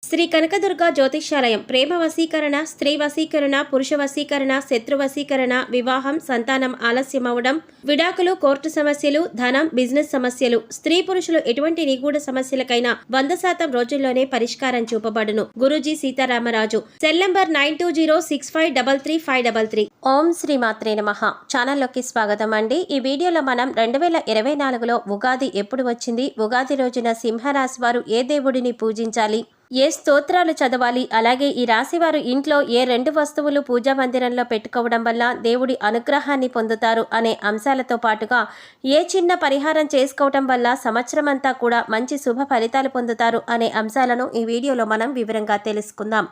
శ్రీ కనకదుర్గ జ్యోతిష్యాలయం ప్రేమ వశీకరణ, స్త్రీ వశీకరణ, పురుష వశీకరణ, శత్రు వశీకరణ, వివాహం, సంతానం ఆలస్యమవడం, విడాకులు, కోర్టు సమస్యలు, ధనం, బిజినెస్ సమస్యలు, స్త్రీ పురుషులు ఎటువంటి నిగూఢ సమస్యలకైనా 100% రోజుల్లోనే పరిష్కారం చూపబడును. గురూజీ సీతారామరాజు. Cell number 9206533533. ఓం శ్రీ మాత్రే నమః. ఛానల్లోకి స్వాగతం అండి. ఈ వీడియోలో మనం 2024లో ఉగాది ఎప్పుడు వచ్చింది, ఉగాది రోజున సింహరాశి వారు ఏ దేవుడిని పూజించాలి, ఏ స్తోత్రాలు చదవాలి, అలాగే ఈ రాశివారు ఇంట్లో ఏ 2 వస్తువులు పూజా మందిరంలో పెట్టుకోవడం వల్ల దేవుడి అనుగ్రహాన్ని పొందుతారు అనే అంశాలతో పాటుగా ఏ చిన్న పరిహారం చేసుకోవడం వల్ల సంవత్సరం అంతా కూడా మంచి శుభ ఫలితాలు పొందుతారు అనే అంశాలను ఈ వీడియోలో మనం వివరంగా తెలుసుకుందాం.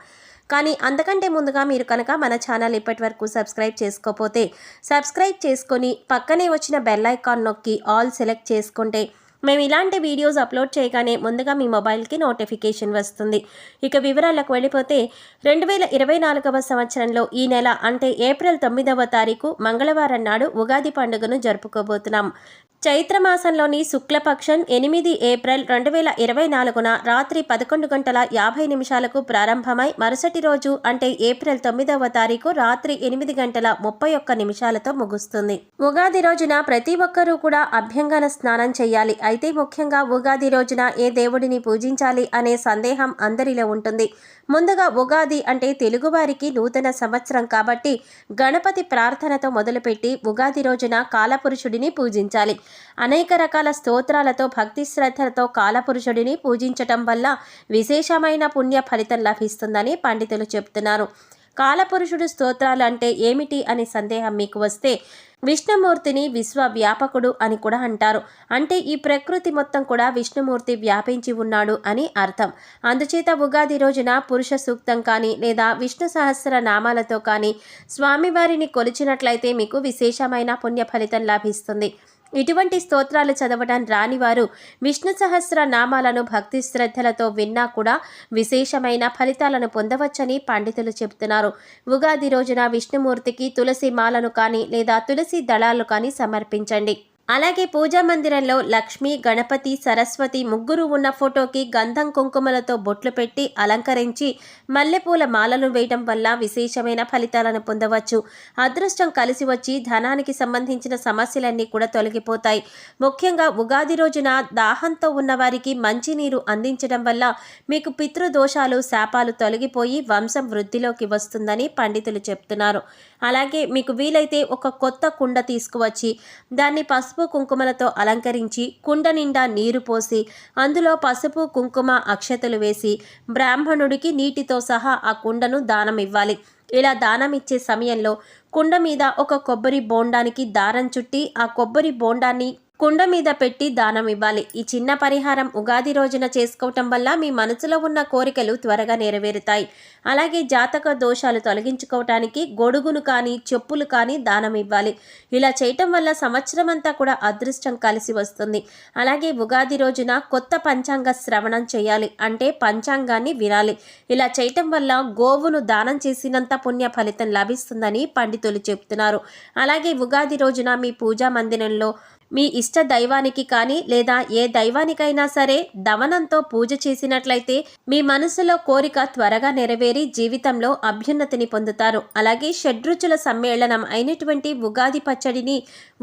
కానీ అంతకంటే ముందుగా మీరు కనుక మన ఛానల్ ఇప్పటి వరకు సబ్స్క్రైబ్ చేసుకోకపోతే సబ్స్క్రైబ్ చేసుకొని పక్కనే వచ్చిన బెల్ ఐకాన్ నొక్కి ఆల్ సెలెక్ట్ చేసుకుంటే మేము ఇలాంటి వీడియోస్ అప్లోడ్ చేయగానే ముందుగా మీ మొబైల్కి నోటిఫికేషన్ వస్తుంది. ఇక వివరాలకు వెళ్ళిపోతే 2024వ సంవత్సరంలో ఈ నెల అంటే ఏప్రిల్ 9వ తారీఖు మంగళవారం నాడు ఉగాది పండుగను జరుపుకోబోతున్నాం. చైత్రమాసంలోని శుక్లపక్షం 8 ఏప్రిల్ 2024న రాత్రి 11:50 ప్రారంభమై మరుసటి రోజు అంటే ఏప్రిల్ 9వ తారీఖు రాత్రి 8:31 ముగుస్తుంది. ఉగాది రోజున ప్రతి ఒక్కరూ కూడా అభ్యంగన స్నానం చేయాలి. అయితే ముఖ్యంగా ఉగాది రోజున ఏ దేవుడిని పూజించాలి అనే సందేహం అందరిలో ఉంటుంది. ముందుగా ఉగాది అంటే తెలుగువారికి నూతన సంవత్సరం కాబట్టి గణపతి ప్రార్థనతో మొదలుపెట్టి ఉగాది రోజున కాలపురుషుడిని పూజించాలి. అనేక రకాల స్తోత్రాలతో భక్తి శ్రద్ధలతో కాలపురుషుడిని పూజించటం వల్ల విశేషమైన పుణ్య ఫలితం లభిస్తుందని పండితులు చెప్తున్నారు. కాలపురుషుడు స్తోత్రాలు అంటే ఏమిటి అనే సందేహం మీకు వస్తే విష్ణుమూర్తిని విశ్వవ్యాపకుడు అని కూడా అంటారు. అంటే ఈ ప్రకృతి మొత్తం కూడా విష్ణుమూర్తి వ్యాపించి ఉన్నాడు అని అర్థం. అందుచేత ఉగాది రోజున పురుష సూక్తం కానీ లేదా విష్ణు సహస్ర నామాలతో కానీ స్వామివారిని కొలిచినట్లయితే మీకు విశేషమైన పుణ్య ఫలితం లభిస్తుంది. ఇటువంటి స్తోత్రాలు చదవడం రానివారు విష్ణు సహస్ర నామాలను భక్తి శ్రద్ధలతో విన్నా కూడా విశేషమైన ఫలితాలను పొందవచ్చని పండితులు చెబుతున్నారు. ఉగాది రోజున విష్ణుమూర్తికి తులసి మాలను కానీ లేదా తులసి దళాలు కానీ సమర్పించండి. అలాగే పూజా మందిరంలో లక్ష్మి, గణపతి, సరస్వతి ముగ్గురు ఉన్న ఫోటోకి గంధం కుంకుమలతో బొట్లు పెట్టి అలంకరించి మల్లెపూల మాలలు వేయడం వల్ల విశేషమైన ఫలితాలను పొందవచ్చు. అదృష్టం కలిసి వచ్చి ధనానికి సంబంధించిన సమస్యలన్నీ కూడా తొలగిపోతాయి. ముఖ్యంగా ఉగాది రోజున దాహంతో ఉన్నవారికి మంచినీరు అందించడం వల్ల మీకు పితృదోషాలు, శాపాలు తొలగిపోయి వంశం వృద్ధిలోకి వస్తుందని పండితులు చెప్తున్నారు. అలాగే మీకు వీలైతే ఒక కొత్త కుండ తీసుకువచ్చి దాన్ని పసుపు కుంకుమలతో అలంకరించి కుండ నిండా నీరు పోసి అందులో పసుపు కుంకుమ అక్షతలు వేసి బ్రాహ్మణుడికి నీటితో సహా ఆ కుండను దానం ఇవ్వాలి. ఇలా దానం ఇచ్చే సమయంలో కుండ మీద ఒక కొబ్బరి బోండానికి దారం చుట్టి ఆ కొబ్బరి బోండాన్ని కుండ మీద పెట్టి దానం ఇవ్వాలి. ఈ చిన్న పరిహారం ఉగాది రోజున చేసుకోవటం వల్ల మీ మనసులో ఉన్న కోరికలు త్వరగా నెరవేరుతాయి. అలాగే జాతక దోషాలు తొలగించుకోవటానికి గొడుగును కానీ చెప్పులు కానీ దానం ఇవ్వాలి. ఇలా చేయటం వల్ల సంవత్సరం అంతా కూడా అదృష్టం కలిసి వస్తుంది. అలాగే ఉగాది రోజున కొత్త పంచాంగ శ్రవణం చేయాలి. అంటే పంచాంగాన్ని వినాలి. ఇలా చేయటం వల్ల గోవును దానం చేసినంత పుణ్య ఫలితం లభిస్తుందని పండితులు చెప్తున్నారు. అలాగే ఉగాది రోజున మీ పూజా మందిరంలో మీ ఇష్ట దైవానికి కానీ లేదా ఏ దైవానికైనా సరే దవనంతో పూజ చేసినట్లయితే మీ మనసులో కోరిక త్వరగా నెరవేరి జీవితంలో అభ్యున్నతిని పొందుతారు. అలాగే షడ్రుచుల సమ్మేళనం అయినటువంటి ఉగాది పచ్చడిని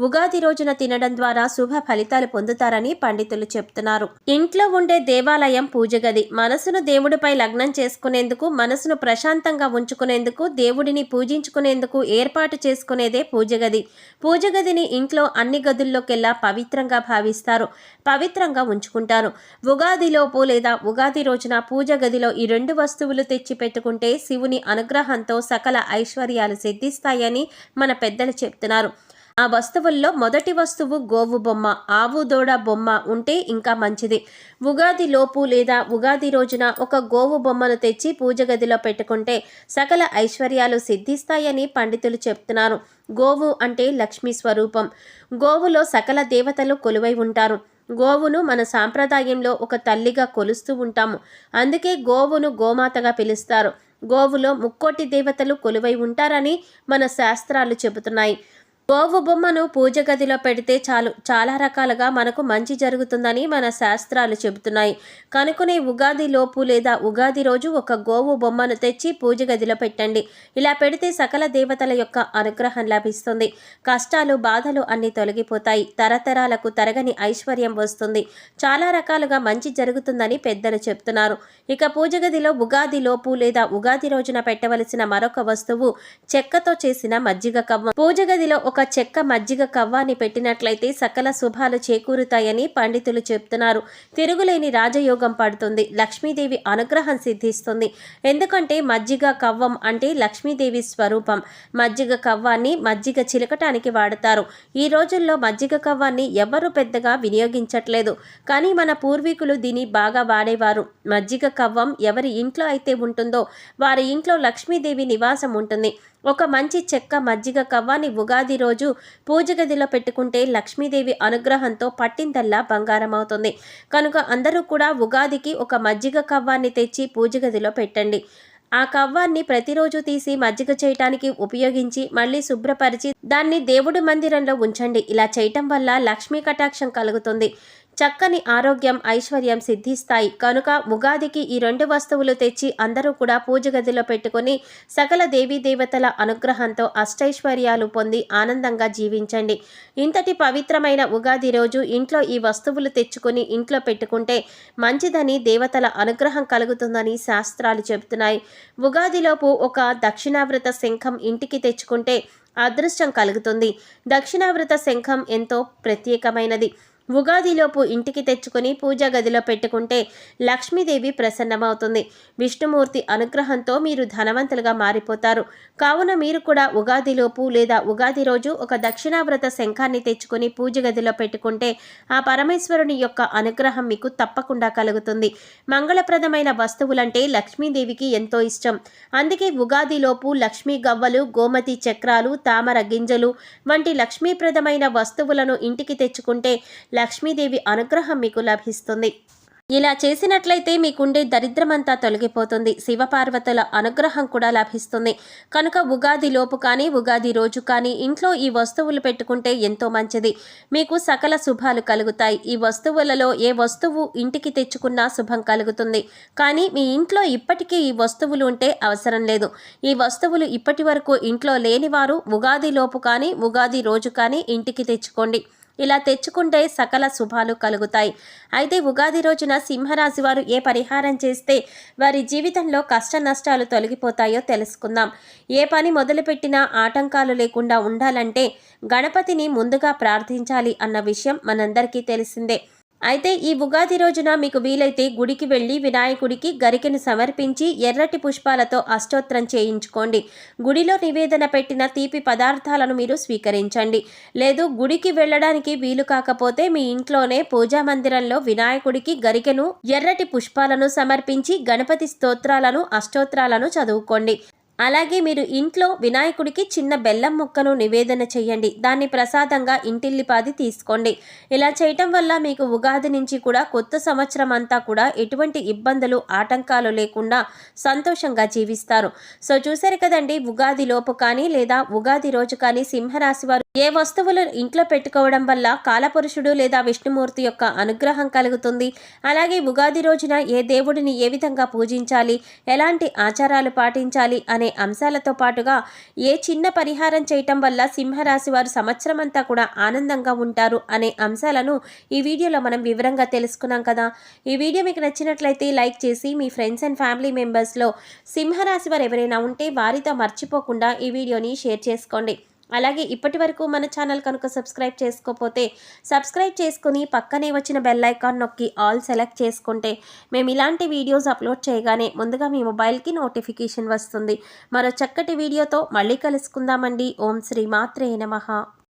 ఉగాది రోజున తినడం ద్వారా శుభ ఫలితాలు పొందుతారని పండితులు చెప్తున్నారు. ఇంట్లో ఉండే దేవాలయం పూజ గది మనసును దేవుడిపై లగ్నం చేసుకునేందుకు, మనసును ప్రశాంతంగా ఉంచుకునేందుకు, దేవుడిని పూజించుకునేందుకు ఏర్పాటు చేసుకునేదే పూజ గది. పూజ గదిని ఇంట్లో అన్ని గదుల్లోకి పవిత్రంగా భావిస్తారు, పవిత్రంగా ఉంచుకుంటారు. ఉగాదిలోపు లేదా ఉగాది రోజున పూజ గదిలో ఈ 2 వస్తువులు తెచ్చి పెట్టుకుంటే శివుని అనుగ్రహంతో సకల ఐశ్వర్యాలు సిద్ధిస్తాయని మన పెద్దలు చెప్తున్నారు. ఆ వస్తువుల్లో మొదటి వస్తువు గోవు బొమ్మ, ఆవు దూడ బొమ్మ ఉంటే ఇంకా మంచిది. ఉగాది లోపు లేదా ఉగాది రోజున ఒక గోవు బొమ్మను తెచ్చి పూజ గదిలో పెట్టుకుంటే సకల ఐశ్వర్యాలు సిద్ధిస్తాయని పండితులు చెప్తున్నారు. గోవు అంటే లక్ష్మీ స్వరూపం. గోవులో సకల దేవతలు కొలువై ఉంటారు. గోవును మన సాంప్రదాయంలో ఒక తల్లిగా కొలుస్తూ ఉంటాము. అందుకే గోవును గోమాతగా పిలుస్తారు. గోవులో ముక్కోటి దేవతలు కొలువై ఉంటారని మన శాస్త్రాలు చెబుతున్నాయి. గోవు బొమ్మను పూజ గదిలో పెడితే చాలు, చాలా రకాలుగా మనకు మంచి జరుగుతుందని మన శాస్త్రాలు చెబుతున్నాయి. కనుకనే ఉగాది లోపు లేదా ఉగాది రోజు ఒక గోవు బొమ్మను తెచ్చి పూజ గదిలో పెట్టండి. ఇలా పెడితే సకల దేవతల యొక్క అనుగ్రహం లభిస్తుంది. కష్టాలు బాధలు అన్నీ తొలగిపోతాయి. తరతరాలకు తరగని ఐశ్వర్యం వస్తుంది. చాలా రకాలుగా మంచి జరుగుతుందని పెద్దలు చెప్తున్నారు. ఇక పూజ గదిలో ఉగాది లోపు లేదా ఉగాది రోజున పెట్టవలసిన మరొక వస్తువు చెక్కతో చేసిన మజ్జిగ కవ్వం. పూజ గదిలో ఒక చెక్క మజ్జిగ కవ్వాన్ని పెట్టినట్లయితే సకల శుభాలు చేకూరుతాయని పండితులు చెప్తున్నారు. తిరుగులేని రాజయోగం పడుతుంది. లక్ష్మీదేవి అనుగ్రహం సిద్ధిస్తుంది. ఎందుకంటే మజ్జిగ కవ్వం అంటే లక్ష్మీదేవి స్వరూపం. మజ్జిగ కవ్వాన్ని మజ్జిగ చిలకటానికి వాడతారు. ఈ రోజుల్లో మజ్జిగ కవ్వాన్ని ఎవరు పెద్దగా వినియోగించట్లేదు. కానీ మన పూర్వీకులు దీన్ని బాగా వాడేవారు. మజ్జిగ కవ్వం ఎవరి ఇంట్లో అయితే ఉంటుందో వారి ఇంట్లో లక్ష్మీదేవి నివాసం ఉంటుంది. ఒక మంచి చెక్క మజ్జిగ కవ్వాన్ని ఉగాది రోజు పూజ గదిలో పెట్టుకుంటే లక్ష్మీదేవి అనుగ్రహంతో పట్టిందల్లా బంగారం అవుతుంది. కనుక అందరూ కూడా ఉగాదికి ఒక మజ్జిగ కవ్వాన్ని తెచ్చి పూజ గదిలో పెట్టండి. ఆ కవ్వాన్ని ప్రతిరోజు తీసి మజ్జిగ చేయటానికి ఉపయోగించి మళ్ళీ శుభ్రపరిచి దాన్ని దేవుడి మందిరంలో ఉంచండి. ఇలా చేయటం వల్ల లక్ష్మీ కటాక్షం కలుగుతుంది. చక్కని ఆరోగ్యం ఐశ్వర్యం సిద్ధిస్తాయి. కనుక ఉగాదికి ఈ 2 వస్తువులు తెచ్చి అందరూ కూడా పూజ గదిలో పెట్టుకొని సకల దేవీ దేవతల అనుగ్రహంతో అష్టైశ్వర్యాలు పొంది ఆనందంగా జీవించండి. ఇంతటి పవిత్రమైన ఉగాది రోజు ఇంట్లో ఈ వస్తువులు తెచ్చుకొని ఇంట్లో పెట్టుకుంటే మంచిదని దేవతల అనుగ్రహం కలుగుతుందని శాస్త్రాలు చెబుతున్నాయి. ఉగాదిలోపు ఒక దక్షిణావ్రత శంఖం ఇంటికి తెచ్చుకుంటే అదృష్టం కలుగుతుంది. దక్షిణావ్రత శంఖం ఎంతో ప్రత్యేకమైనది. ఉగాదిలోపు ఇంటికి తెచ్చుకొని పూజా గదిలో పెట్టుకుంటే లక్ష్మీదేవి ప్రసన్నమవుతుంది. విష్ణుమూర్తి అనుగ్రహంతో మీరు ధనవంతులుగా మారిపోతారు. కావున మీరు కూడా ఉగాదిలోపు లేదా ఉగాది రోజు ఒక దక్షిణావ్రత శంఖాన్ని తెచ్చుకొని పూజ గదిలో పెట్టుకుంటే ఆ పరమేశ్వరుని యొక్క అనుగ్రహం మీకు తప్పకుండా కలుగుతుంది. మంగళప్రదమైన వస్తువులంటే లక్ష్మీదేవికి ఎంతో ఇష్టం. అందుకే ఉగాదిలోపు లక్ష్మీ గవ్వలు, గోమతి చక్రాలు, తామర గింజలు వంటి లక్ష్మీప్రదమైన వస్తువులను ఇంటికి తెచ్చుకుంటే లక్ష్మీదేవి అనుగ్రహం మీకు లభిస్తుంది. ఇలా చేసినట్లయితే మీకుండే దరిద్రమంతా తొలగిపోతుంది. శివపార్వతుల అనుగ్రహం కూడా లభిస్తుంది. కనుక ఉగాది లోపు కానీ ఉగాది రోజు కానీ ఇంట్లో ఈ వస్తువులు పెట్టుకుంటే ఎంతో మంచిది. మీకు సకల శుభాలు కలుగుతాయి. ఈ వస్తువులలో ఏ వస్తువు ఇంటికి తెచ్చుకున్నా శుభం కలుగుతుంది. కానీ మీ ఇంట్లో ఇప్పటికీ ఈ వస్తువులు ఉంటే అవసరం లేదు. ఈ వస్తువులు ఇప్పటి వరకు ఇంట్లో లేనివారు ఉగాది లోపు కానీ ఉగాది రోజు కానీ ఇంటికి తెచ్చుకోండి. ఇలా తెచ్చుకుంటే సకల శుభాలు కలుగుతాయి. అయితే ఉగాది రోజున సింహరాశి వారు ఏ పరిహారం చేస్తే వారి జీవితంలో కష్ట నష్టాలు తొలగిపోతాయో తెలుసుకుందాం. ఏ పని మొదలుపెట్టినా ఆటంకాలు లేకుండా ఉండాలంటే గణపతిని ముందుగా ప్రార్థించాలి అన్న విషయం మనందరికీ తెలిసిందే. అయితే ఈ ఉగాది రోజున మీకు వీలైతే గుడికి వెళ్ళి వినాయకుడికి గరికెను సమర్పించి ఎర్రటి పుష్పాలతో అష్టోత్తరం చేయించుకోండి. గుడిలో నివేదన పెట్టిన తీపి పదార్థాలను మీరు స్వీకరించండి. లేదు గుడికి వెళ్ళడానికి వీలు కాకపోతే మీ ఇంట్లోనే పూజా మందిరంలో వినాయకుడికి గరికెను ఎర్రటి పుష్పాలను సమర్పించి గణపతి స్తోత్రాలను అష్టోత్తరాలను చదువుకోండి. అలాగే మీరు ఇంట్లో వినాయకుడికి చిన్న బెల్లం ముక్కను నివేదన చేయండి. దాన్ని ప్రసాదంగా ఇంటిల్లిపాది తీసుకోండి. ఇలా చేయటం వల్ల మీకు ఉగాది నుంచి కూడా కొత్త సంవత్సరం అంతా కూడా ఎటువంటి ఇబ్బందులు ఆటంకాలు లేకుండా సంతోషంగా జీవిస్తారు. సో చూసారు కదండి, ఉగాది లోపు కానీ లేదా ఉగాది రోజు కానీ సింహరాశి వారు ఏ వస్తువులు ఇంట్లో పెట్టుకోవడం వల్ల కాలపురుషుడు లేదా విష్ణుమూర్తి యొక్క అనుగ్రహం కలుగుతుంది. అలాగే ఉగాది రోజున ఏ దేవుడిని ఏ విధంగా పూజించాలి, ఎలాంటి ఆచారాలు పాటించాలి అనే అంశాలతో పాటుగా ఏ చిన్న పరిహారం చేయటం వల్ల సింహరాశి వారు సంవత్సరం అంతా కూడా ఆనందంగా ఉంటారు అనే అంశాలను ఈ వీడియోలో మనం వివరంగా తెలుసుకున్నాం కదా. ఈ వీడియో మీకు నచ్చినట్లయితే లైక్ చేసి మీ ఫ్రెండ్స్ అండ్ ఫ్యామిలీ మెంబర్స్లో సింహరాశి వారు ఎవరైనా ఉంటే వారితో మర్చిపోకుండా ఈ వీడియోని షేర్ చేసుకోండి. అలాగే ఇప్పటి వరకు మన ఛానల్ కనుక సబ్స్క్రైబ్ చేసుకోకపోతే సబ్స్క్రైబ్ చేసుకుని పక్కనే వచ్చిన బెల్ ఐకాన్ నొక్కి ఆల్ సెలెక్ట్ చేసుకుంటే మేము ఇలాంటి వీడియోస్ అప్లోడ్ చేయగానే ముందుగా మీ మొబైల్కి నోటిఫికేషన్ వస్తుంది. మరో చక్కటి వీడియోతో మళ్ళీ కలుసుకుందామండి. ఓం శ్రీ మాత్రే నమః.